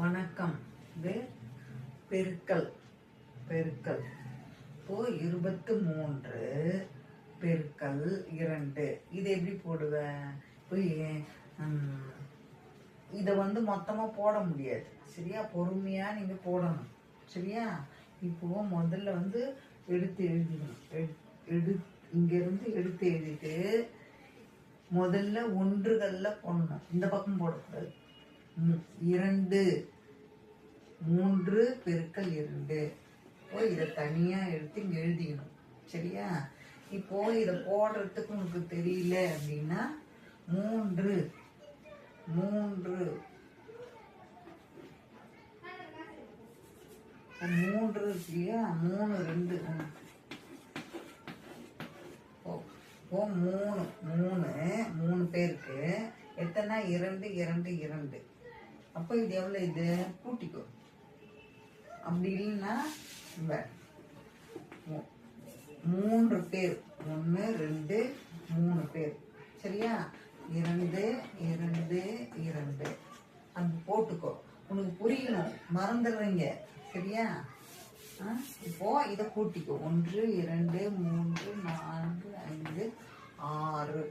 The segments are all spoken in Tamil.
வணக்கம். இது பெருக்கல் பெருக்கல் இப்போ 23 பெருக்கல் 2. இது எப்படி போடுவேன்? இப்போ இதை மொத்தமா போட முடியாது. சரியா? பொறுமையா நீங்க போடணும். சரியா? இப்போ முதல்ல எடுத்து எழுதிக்கணும். இங்கிருந்து எடுத்து எழுதிட்டு முதல்ல ஒன்றுகள்ல போடணும். இந்த பக்கம் போடக்கூடாது. 2 3 பெருக்கல் 2. இப்போ இதை தனியா எடுத்து இங்க எழுதிக்கணும். சரியா? இப்போ இதை போடுறதுக்கு உங்களுக்கு தெரியல அப்படின்னா 3 இல்லையா? 3 2 இப்போ 3 பேருக்கு எத்தனை? 2 2 2. அப்போ இது எவ்வளோ? இது கூட்டிக்கோ. அப்படி இல்லைன்னா 3 பேர், 1 2 3 பேர். சரியா? 2 2 2 அப்படி போட்டுக்கோ. உனக்கு புரியணும், மறந்துடுறீங்க. சரியா? இப்போ இதை கூட்டிக்கோ. 1 2 3 4 5 6.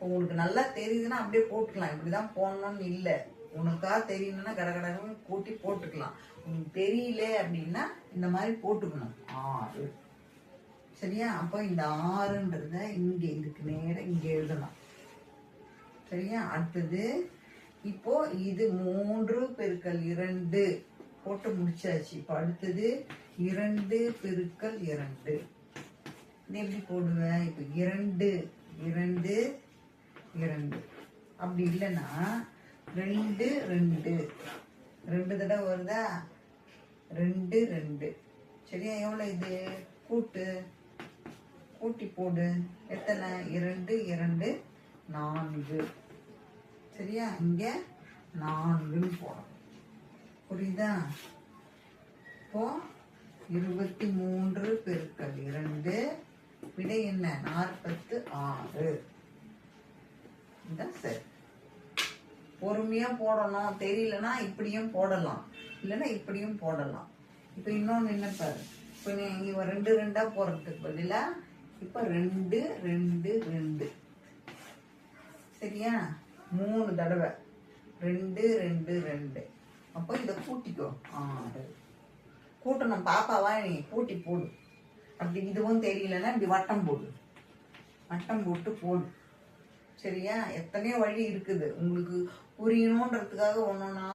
உங்களுக்கு நல்லா தெரியுதுன்னா அப்படியே போட்டுக்கலாம். இப்படிதான் போடணும்னு இல்லை. உனக்கா தெரியணும்னா கடகடன்னு கூட்டி போட்டுக்கலாம். உனக்கு தெரியல அப்படின்னா இந்த மாதிரி போட்டுக்கணும். 6. சரியா? அப்போ இந்த 6ன்றத இங்க இதுக்கு நேரம் இங்க எழுதலாம். சரியா? அடுத்தது இப்போ இது 3 பெருக்கல் 2 போட்டு முடிச்சாச்சு. இப்போ அடுத்தது 2 பெருக்கல் 2. இது எப்படி போடுவேன்? இப்போ 2 2 2. அப்படி இல்லைன்னா 2 2 தடவை வருதா? 2 2. சரியா? எவ்வளோ இது? கூட்டி போடு. எத்தனை? 2 2 4. சரியா? இங்க 4 போடும். புரியுதா? இப்போ 23 பெருக்கல் 2 விடை என்ன? 46. இதுதான் சரி. பொறுமையா போடணும். தெரியலன்னா இப்படியும் போடலாம், இல்லைன்னா இப்படியும் போடலாம். இப்ப இன்னொன்னு என்ன பாரு. இப்ப நீங்க 2 2 போடுறதுக்கு பதிலா இப்ப 2 2 2. சரியா? 3 தடவை 2 2 2. அப்போ இதை கூட்டிக்கோ. 6 கூட்டணும். பாப்பாவா நீ கூட்டி போடு. அப்படி இதுவும் தெரியலன்னா இப்படி வட்டம் போடு. வட்டம் போட்டு போடு. சரியா? எத்தனையோ வழி இருக்குது. உங்களுக்கு புரியணுன்றதுக்காக ஒன்னொன்னா